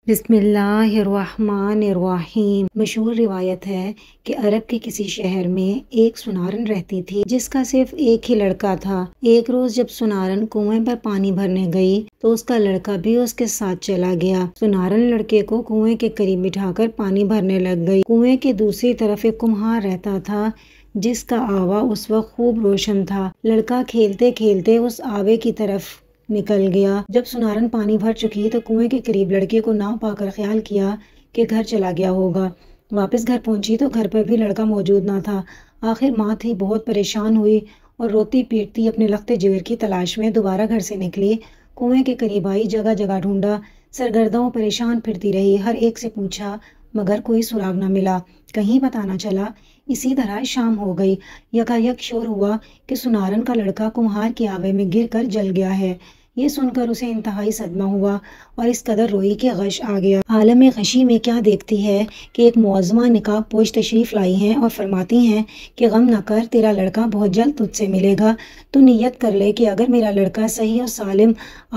بسم اللہ الرحمن الرحیم۔ مشہور روایت ہے کہ عرب کے کسی شہر میں ایک سنارن رہتی تھی جس کا صرف ایک ہی لڑکا تھا۔ ایک روز جب سنارن کنویں پر پانی بھرنے گئی تو اس کا لڑکا بھی اس کے ساتھ چلا گیا۔ سنارن لڑکے کو کنویں کے قریب بٹھا کر پانی بھرنے لگ گئی۔ کنویں کے دوسری طرف ایک کمہار رہتا تھا جس کا آوا اس وقت خوب روشن تھا۔ لڑکا کھیلتے کھیلتے اس آوے کی طرف نکل گیا۔ جب سنارن پانی بھر چکی تو کنویں کے قریب لڑکے کو نہ پا کر خیال کیا کہ گھر چلا گیا ہوگا۔ واپس گھر پہنچی تو گھر پر بھی لڑکا موجود نہ تھا۔ آخر ماں تھی بہت پریشان ہوئی اور روتی پیٹتی اپنے لخت جگر کی تلاش میں دوبارہ گھر سے نکلی۔ کنویں کے قریب آئی، جگہ جگہ ڈھونڈا، سرگرداں پریشان پھرتی رہی، ہر ایک سے پوچھا مگر کوئی سراغ نہ ملا، کہیں پتہ نہ چلا۔ اسی طرح شام ہو گئی۔ یکایک شور ہوا کہ سنارن کا لڑکا کمہار کے آوے میں گر کر جل گیا ہے۔ یہ سن کر اسے انتہائی صدمہ ہوا اور اس قدر روئی کہ غش آ گیا۔ عالم غشی میں کیا دیکھتی ہے کہ ایک معظمہ نقاب پوش تشریف لائی ہیں اور فرماتی ہیں کہ غم نہ کر، تیرا لڑکا بہت جلد تجھ سے ملے گا۔ تو نیت کر لے کہ اگر میرا لڑکا صحیح اور سالم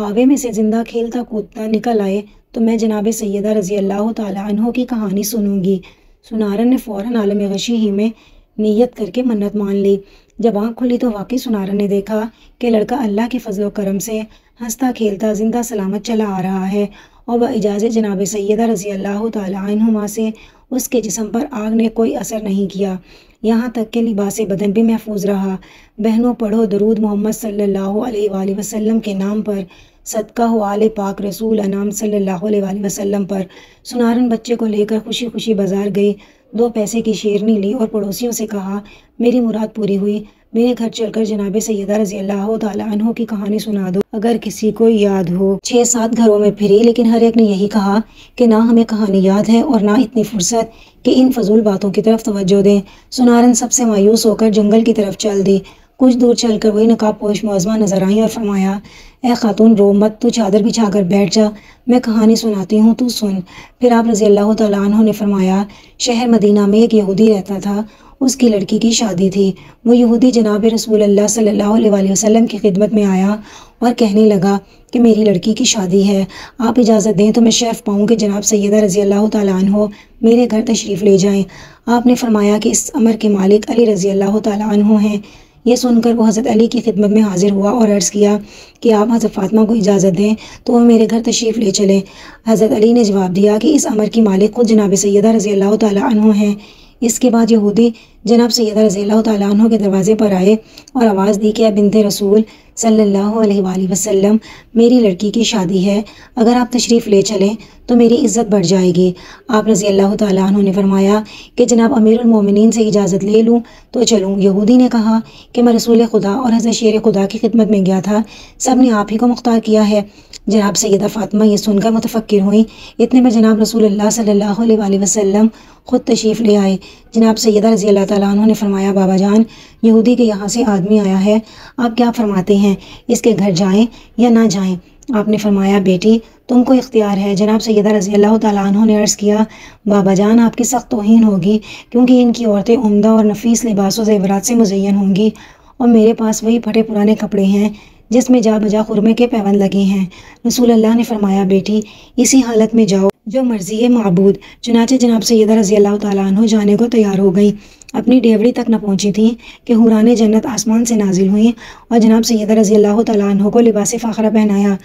آوے میں سے زندہ کھیلتا کودتا نکل آئے تو میں جناب سیدہ رضی اللہ تعالیٰ عنہ کی کہانی سنوں گی۔ سنارن نے فوراً عالم غشی ہی میں نیت کر کے منت مان لی۔ جب آنکھ کھلی تو واقعی سنارن نے دیکھا کہ لڑکا اللہ کے فضل و کرم سے ہنستا کھیلتا زندہ سلامت چلا آ رہا ہے اور باجازت جناب سیدہ رضی اللہ تعالیٰ عنہما سے اس کے جسم پر آگ نے کوئی اثر نہیں کیا، یہاں تک کہ لباس بدن بھی محفوظ رہا۔ بہنوں، پڑھو درود محمد صلی اللہ علیہ وآلہ وسلم کے نام پر، صدقہ ہو آل پاک رسول انام صلی اللہ علیہ وآلہ وسلم پر۔ سنارن بچے کو لے کر خوشی خوشی بازار گئی، 2 پیسے کی شیرنی لی اور پڑوسیوں سے کہا میری مراد پوری ہوئی، میرے گھر چل کر جناب سیدہ رضی اللہ تعالیٰ عنہ کی کہانی سنا دو اگر کسی کو یاد ہو۔ 6-7 گھروں میں پھری لیکن ہر ایک نے یہی کہا کہ نہ ہمیں کہانی یاد ہے اور نہ اتنی فرصت کہ ان فضول باتوں کی طرف توجہ دیں۔ سنارن سب سے مایوس ہو کر جنگل کی طرف چل دی۔ کچھ دور چل کر وہی نقاب پوش معظمہ نظر آئیں اور فرمایا اے خاتون رو مت، تو چادر بچھا کر بیٹھ جا، میں کہانی سناتی ہوں، تو سن۔ پھر آپ رضی اللہ تعالیٰ عنہ نے فرمایا شہر مدینہ میں ایک یہودی رہتا تھا، اس کی لڑکی کی شادی تھی۔ وہ یہودی جناب رسول اللہ صلی اللہ علیہ وآلہ وسلم کی خدمت میں آیا اور کہنے لگا کہ میری لڑکی کی شادی ہے، آپ اجازت دیں تو میں شرف پاؤں کہ جناب سیدہ رضی اللہ تعالیٰ عنہ میرے گھر تشریف لے جائیں۔ آپ نے فرمایا کہ اس امر کے مالک علی رضی اللہ تعالیٰ عنہ ہیں۔ یہ سن کر وہ حضرت علی کی خدمت میں حاضر ہوا اور عرض کیا کہ آپ حضرت فاطمہ کو اجازت دیں تو وہ میرے گھر تشریف لے چلیں۔ حضرت علی نے جواب دیا کہ اس امر کی مالک خود جناب سیدہ رضی اللہ تعالیٰ عنہ ہیں۔ اس کے بعد یہودی جناب سیدہ رضی اللہ تعالیٰ عنہ کے دروازے پر آئے اور آواز دی کہ اے بنت رسول صلی اللہ علیہ وآلہ وسلم، میری لڑکی کی شادی ہے، اگر آپ تشریف لے چلیں تو میری عزت بڑھ جائے گی۔ آپ رضی اللہ تعالیٰ عنہ نے فرمایا کہ جناب امیر المومنین سے اجازت لے لوں تو چلوں۔ یہودی نے کہا کہ میں رسول خدا اور حضرت شیر خدا کی خدمت میں گیا تھا، سب نے آپ ہی کو مختار کیا ہے۔ جناب سیدہ فاطمہ یہ سن کر متفکر ہوئیں، اتنے میں جناب رسول اللہ صلی اللہ علیہ وآلہ وسلم خود تشریف لے آئے۔ جناب سیدہ رضی اللہ تعالیٰ عنہ نے فرمایا بابا جان، یہودی کے یہاں سے آدمی آیا ہے، آپ کیا فرماتے ہیں، اس کے گھر جائیں یا نہ جائیں؟ آپ نے فرمایا بیٹی تم کو اختیار ہے۔ جناب سیدہ رضی اللہ تعالیٰ عنہ نے عرض کیا بابا جان، آپ کی سخت توہین ہوگی کیونکہ ان کی عورتیں عمدہ اور نفیس لباس و زیورات سے مزین ہوں گی اور میرے پاس وہی پھٹے پرانے کپڑے ہیں جس میں جا بجا خرمے کے پیوند لگے ہیں۔ رسول اللہ نے فرمایا بیٹی اسی حالت میں جاؤ جو مرضی ہے معبود۔ چنانچہ جناب سیدہ رضی اللہ تعالیٰ عنہ جانے کو تیار ہو گئی۔ اپنی ڈیوڑی تک نہ پہنچی تھیں کہ حوران جنت آسمان سے نازل ہوئیں اور جناب سیدہ رضی اللہ تعالیٰ عنہ کو لباس فاخرہ پہنایا۔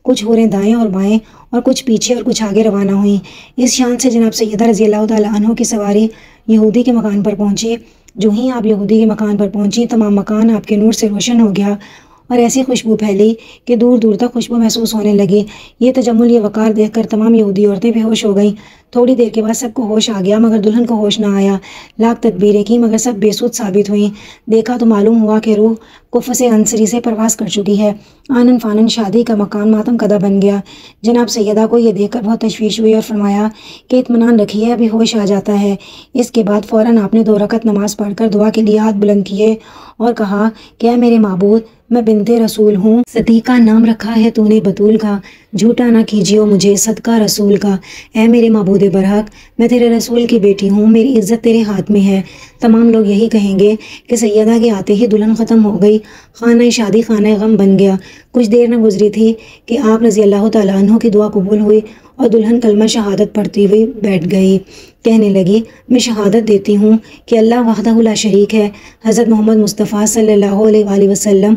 کچھ حوریں دائیں اور بائیں اور کچھ پیچھے اور کچھ آگے روانہ ہوئیں۔ اس شان سے جناب سیدہ رضی اللہ تعالیٰ عنہ کی سواری یہودی کے مکان پر پہنچی۔ جو ہی آپ یہودی کے مکان پر پہنچی تمام مکان آپ کے نور سے روشن ہو گیا اور ایسی خوشبو پھیلی کہ دور دور تک خوشبو محسوس ہونے لگی۔ یہ تجمل، یہ وقار دیکھ کر تمام یہودی عورتیں بے ہوش ہو گئیں۔ تھوڑی دیر کے بعد سب کو ہوش آ گیا مگر دلہن کو ہوش نہ آیا۔ لاکھ تدبیریں کی مگر سب بے سود ثابت ہوئیں۔ دیکھا تو معلوم ہوا کہ روح کفس عنصری سے پرواز کر چکی ہے۔ آنن فانن شادی کا مکان ماتم کدہ بن گیا۔ جناب سیدہ کو یہ دیکھ کر بہت تشویش ہوئی اور فرمایا کہ اطمینان رکھیے، ابھی ہوش آ جاتا ہے۔ اس کے بعد فوراً آپ نے 2 رکعت نماز پڑھ کر دعا کے لیے ہاتھ بلند کیے اور کہا کہ اے میرے معبود، میں بنت رسول ہوں، صدیقہ نام رکھا ہے تو نے بطول کا، جھوٹا نہ کیجیو مجھے صدقہ رسول کا۔ اے میرے معبود برحق، میں تیرے رسول کی بیٹی ہوں، میری عزت تیرے ہاتھ میں ہے۔ تمام لوگ یہی کہیں گے کہ سیدہ کے آتے ہی دلہن ختم ہو گئی، خانہ شادی خانہ غم بن گیا۔ کچھ دیر نہ گزری تھی کہ آپ رضی اللہ تعالیٰ عنہ کی دعا قبول ہوئی اور دلہن کلمہ شہادت پڑھتی ہوئی بیٹھ گئی۔ کہنے لگی میں شہادت دیتی ہوں کہ اللہ وحدہ لا شریک ہے، حضرت محمد مصطفیٰ صلی اللہ علیہ وآلہ وسلم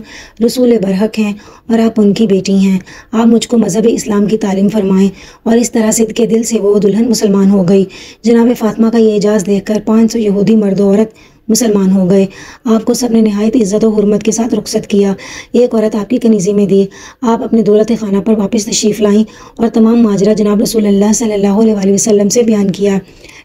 رسول برحق ہیں اور آپ ان کی بیٹی ہیں۔ آپ مجھ کو مذہب اسلام کی تعلیم فرمائیں۔ اور اس طرح صدق کے دل سے وہ دلہن مسلمان ہو گئی۔ جناب فاطمہ کا یہ اعجاز دیکھ کر 500 یہودی مرد و عورت مسلمان ہو گئے۔ آپ کو سب نے نہایت عزت و حرمت کے ساتھ رخصت کیا۔ ایک عورت آپ کی کنیزی میں دی۔ آپ اپنے دولت خانہ پر واپس تشریف لائیں اور تمام ماجرا جناب رسول اللہ صلی اللہ علیہ وآلہ وسلم سے بیان کیا۔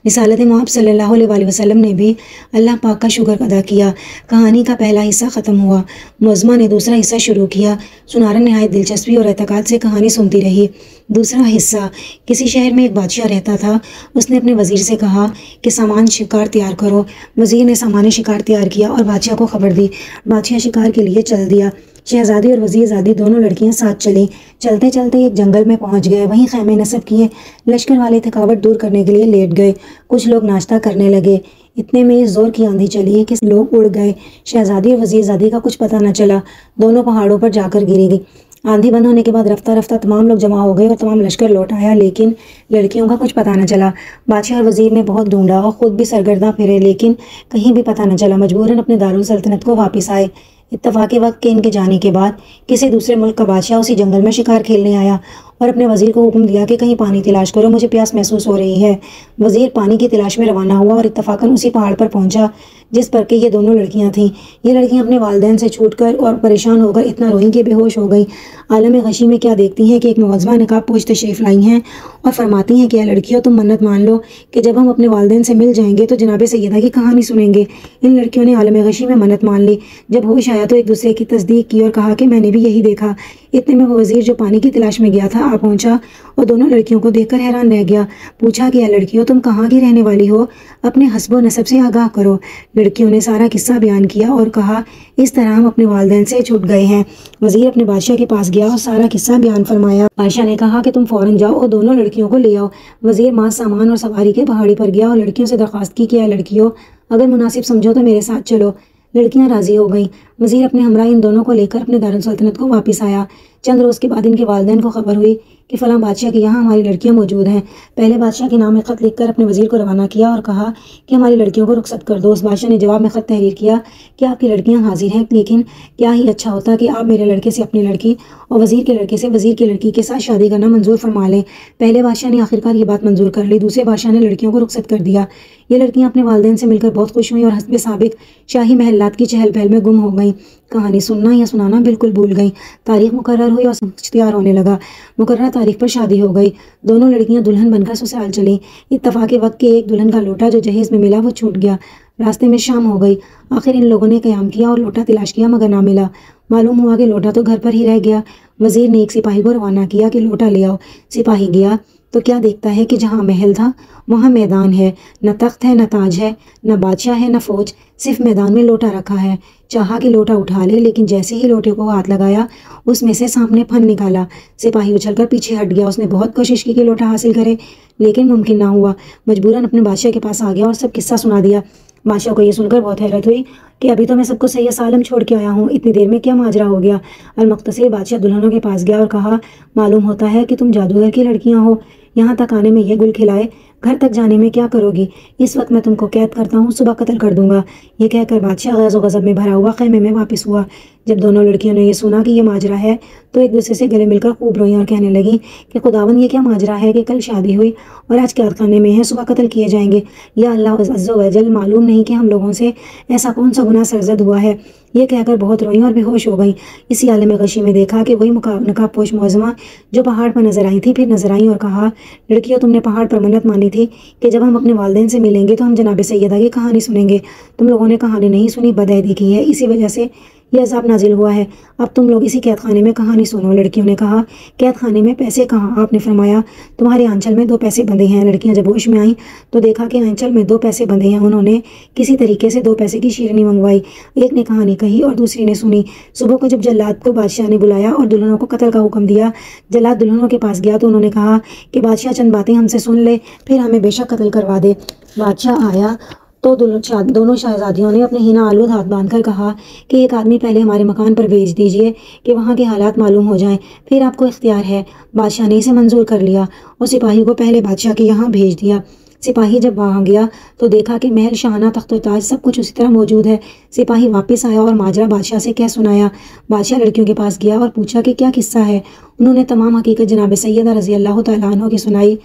رسالت مآب صلی اللہ علیہ وآلہ وسلم نے بھی اللہ پاک کا شکر ادا کیا۔ کہانی کا پہلا حصہ ختم ہوا۔ معظمہ نے دوسرا حصہ شروع کیا۔ سنارن نہایت دلچسپی اور اعتقاد سے کہانی سنتی رہی۔ دوسرا حصہ۔ کسی شہر میں ایک بادشاہ رہتا تھا۔ اس نے اپنے وزیر سے کہا کہ سامان شکار تیار کرو۔ وزیر نے سامان شکار تیار کیا اور بادشاہ کو خبر دی۔ بادشاہ شکار کے لیے چل دیا۔ شہزادی اور وزیر زادی دونوں لڑکیاں ساتھ چلیں۔ چلتے چلتے ایک جنگل میں پہنچ گئے۔ وہیں خیمے نصب کیے۔ لشکر والے تھکاوٹ دور کرنے کے لیے لیٹ گئے۔ کچھ لوگ ناشتہ کرنے لگے۔ اتنے میں زور کی آندھی چلی کہ لوگ اڑ گئے۔ شہزادی اور وزیر زادی کا کچھ پتہ نہ چلا۔ دونوں پہاڑوں پر جا کر گری گئی۔ آندھی بند ہونے کے بعد رفتہ رفتہ تمام لوگ جمع ہو گئے اور تمام لشکر لوٹ آیا، لیکن لڑکیوں کا کچھ پتہ نہ چلا۔ بادشاہ اور وزیر نے بہت ڈھونڈا اور خود بھی سرگرداں پھرے، لیکن کہیں بھی پتہ نہ چلا۔ مجبوراً اپنے دارالسلطنت کو واپس آئے۔ اتفاق وقت کے ان کے جانے کے بعد کسی دوسرے ملک کا بادشاہ اسی جنگل میں شکار کھیلنے آیا اور اپنے وزیر کو حکم دیا کہ کہیں پانی تلاش کرو، مجھے پیاس محسوس ہو رہی ہے۔ وزیر پانی کی تلاش میں روانہ ہوا اور اتفاقاً اسی پہاڑ پر پہنچا جس پر کہ یہ دونوں لڑکیاں تھیں۔ یہ لڑکیاں اپنے والدین سے چھوٹ کر اور پریشان ہو کر اتنا روئیں کہ بے ہوش ہو گئی۔ عالم غشی میں کیا دیکھتی ہیں کہ ایک معظمہ نقاب پوش تشریف لائی ہیں اور فرماتی ہیں کہ اے لڑکیوں، تم منت مان لو کہ جب ہم اپنے والدین سے مل جائیں گے تو جناب سیدہ کی کہانی سنیں گے۔ ان لڑکیوں نے عالم غشی میں منت مان لی۔ جب ہوش آیا تو ایک دوسرے کی تصدیق کی اور کہا کہ میں نے بھی یہی دیکھا۔ اتنے میں وہ وزیر جو پانی کی تلاش میں گیا تھا آ پہنچا اور دونوں لڑکیوں کو دیکھ کر حیران رہ گیا۔ پوچھا کہ اے لڑکیوں، تم کہاں کی رہنے والی ہو؟ اپنے حسب و نسب سے آگاہ کرو۔ لڑکیوں نے سارا قصہ بیان کیا اور کہا اس طرح ہم اپنے والدین سے چھوٹ گئے ہیں۔ وزیر اپنے بادشاہ کے پاس گیا اور سارا قصہ بیان فرمایا۔ بادشاہ نے کہا کہ تم فوراً جاؤ اور دونوں لڑکیوں کو لے آؤ۔ وزیر ماں سامان اور سواری کے پہاڑی پر گیا اور لڑکیوں سے درخواست کی کہ اے لڑکیوں، اگر مناسب سمجھو تو میرے ساتھ چلو۔ لڑکیاں راضی ہو گئیں۔ وزیر اپنے ہمراہ ان دونوں کو لے کر اپنے دارالسلطنت کو واپس آیا۔ چند روز کے بعد ان کے والدین کو خبر ہوئی کہ فلاں بادشاہ کے یہاں ہماری لڑکیاں موجود ہیں۔ پہلے بادشاہ کے نام میں خط لکھ کر اپنے وزیر کو روانہ کیا اور کہا کہ ہماری لڑکیوں کو رخصت کر دو۔ اس بادشاہ نے جواب میں خط تحریر کیا کہ آپ کی لڑکیاں حاضر ہیں، لیکن کیا ہی اچھا ہوتا کہ آپ میرے لڑکے سے اپنی لڑکی اور وزیر کے لڑکے سے وزیر کی لڑکی کے ساتھ شادی کرنا منظور فرما لیں۔ پہلے بادشاہ نے آخرکار یہ بات منظور کر لی۔ دوسرے بادشاہ نے لڑکیوں کو رخصت کر دیا۔ یہ لڑکیاں اپنے والدین سے مل کر بہت خوش ہوئیں اور حسب سابق شاہی محلات کی چہل پہل میں گم ہو گئیں۔ کہانی سننا یا سنانا بالکل بھول گئیں۔ تاریخ مقرر ہوئی اور تیار ہونے لگا۔ مقررہ تاریخ پر شادی ہو گئی۔ دونوں لڑکیاں دلہن بن کر سسرال چلیں۔ اتفاق وقت کے ایک دلہن کا لوٹا جو جہیز میں ملا وہ چھوٹ گیا۔ راستے میں شام ہو گئی۔ آخر ان لوگوں نے قیام کیا اور لوٹا تلاش کیا مگر نہ ملا۔ معلوم ہوا کہ لوٹا تو گھر پر ہی رہ گیا۔ وزیر نے ایک سپاہی کو روانہ کیا کہ لوٹا لے آؤ۔ سپاہی گیا تو کیا دیکھتا ہے کہ جہاں محل تھا وہاں میدان ہے، نہ تخت ہے، نہ تاج ہے، نہ بادشاہ ہے، نہ فوج، صرف میدان میں لوٹا رکھا ہے۔ چاہا کہ لوٹا اٹھا لے، لیکن جیسے ہی لوٹے کو ہاتھ لگایا اس میں سے سانپ نے پھن نکالا۔ سپاہی اچھل کر پیچھے ہٹ گیا۔ اس نے بہت کوشش کی کہ لوٹا حاصل کرے، لیکن ممکن نہ ہوا۔ مجبوراً اپنے بادشاہ کے پاس آ گیا اور سب قصہ سنا دیا۔ بادشاہ کو یہ سن کر بہت حیرت ہوئی کہ ابھی تو میں سب کو صحیح سالم چھوڑ کے آیا ہوں، اتنی دیر میں کیا ماجرا ہو گیا۔ المختصر بادشاہ دلہنوں کے پاس گیا اور کہا معلوم ہوتا ہے کہ تم جادوگر کی لڑکیاں ہو، یہاں تک آنے میں یہ گل کھلائے، گھر تک جانے میں کیا کرو گی؟ اس وقت میں تم کو قید کرتا ہوں، صبح قتل کر دوں گا۔ یہ کہہ کر بادشاہ غیظ و غضب میں بھرا ہوا خیمے میں واپس ہوا۔ جب دونوں لڑکیوں نے یہ سنا کہ یہ ماجرا ہے تو ایک دوسرے سے گلے مل کر خوب روئیں اور کہنے لگی کہ خداوند یہ کیا ماجرا ہے کہ کل شادی ہوئی اور آج قید خانے میں ہے، صبح قتل کیے جائیں گے۔ یا اللہ عز و جل، معلوم نہیں کہ ہم لوگوں سے ایسا کون سا گناہ سرزد ہوا ہے۔ یہ کہہ کر بہت روئیں اور بے ہوش ہو گئیں۔ اسی عالم غشی میں دیکھا کہ وہی نقاب پوش معظمہ جو پہاڑ پر نظر آئی تھی پھر نظر آئیں اور کہا لڑکیوں، تم نے پہاڑ پر منت مانی تھی کہ جب ہم اپنے والدین سے ملیں گے تو ہم جناب سیدہ کی کہانی سنیں گے۔ تم لوگوں نے کہانی نہیں سنی، بدعہدی کی ہے، اسی وجہ سے یہ عذاب نازل ہوا ہے۔ اب تم لوگ اسی قید خانے میں کہانی سنو۔ لڑکیوں نے کہا قید خانے میں پیسے کہاں؟ آپ نے فرمایا تمہارے آنچل میں 2 پیسے بندھے ہیں۔ لڑکیاں جب ہوش میں آئیں تو دیکھا کہ آنچل میں 2 پیسے بندھے ہیں۔ انہوں نے کسی طریقے سے 2 پیسے کی شیرنی منگوائی۔ ایک نے کہانی کہی اور دوسری نے سنی۔ صبح کو جب جلاد کو بادشاہ نے بلایا اور دلہنوں کو قتل کا حکم دیا، جلاد دلہنوں کے پاس گیا تو انہوں نے کہا کہ بادشاہ چند باتیں ہم سے سن لے، پھر ہمیں بے شک قتل کروا دے۔ بادشاہ آیا تو دونوں شہزادیوں نے اپنے ہینا آلود ہاتھ باندھ کر کہا کہ ایک آدمی پہلے ہمارے مکان پر بھیج دیجئے کہ وہاں کے حالات معلوم ہو جائیں، پھر آپ کو اختیار ہے۔ بادشاہ نے اسے منظور کر لیا اور سپاہی کو پہلے بادشاہ کے یہاں بھیج دیا۔ سپاہی جب وہاں گیا تو دیکھا کہ محل، شاہانہ تخت و تاج سب کچھ اسی طرح موجود ہے۔ سپاہی واپس آیا اور ماجرا بادشاہ سے کہہ سنایا۔ بادشاہ لڑکیوں کے پاس گیا اور پوچھا کہ کیا قصہ ہے۔ انہوں نے تمام حقیقت جناب سیدہ رضی اللہ تعالیٰ عنہ کی سنائی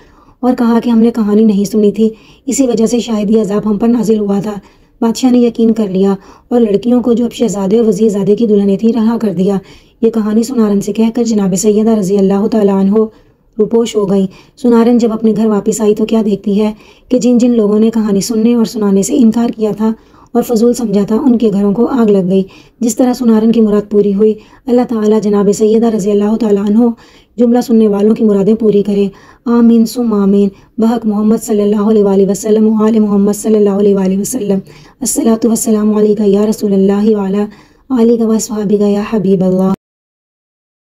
اور کہا کہ ہم نے کہانی نہیں سنی تھی، اسی وجہ سے شاید یہ عذاب ہم پر نازل ہوا تھا۔ بادشاہ نے یقین کر لیا اور لڑکیوں کو جو اب شہزادے اور وزیر زادے کی دلہنیں تھیں رہا کر دیا۔ یہ کہانی سنارن سے کہہ کر جناب سیدہ رضی اللہ تعالیٰ عنہ روپوش ہو گئیں۔ سنارن جب اپنے گھر واپس آئی تو کیا دیکھتی ہے کہ جن جن لوگوں نے کہانی سننے اور سنانے سے انکار کیا تھا اور فضول سمجھا تھا، ان کے گھروں کو آگ لگ گئی۔ جس طرح سنارن کی مراد پوری ہوئی، اللہ تعالیٰ جناب سیدہ رضی اللہ تعالیٰ عنہ جملہ سننے والوں کی مرادیں پوری کرے۔ آمین ثم آمین، بحق محمد صلی اللہ علیہ وآلہ وسلم و آل محمد صلی اللہ علیہ وآلہ وسلم۔ الصلاۃ والسلام علیکہ یا رسول اللہ وعلی آلہ و اصحابہ یا حبیب اللہ۔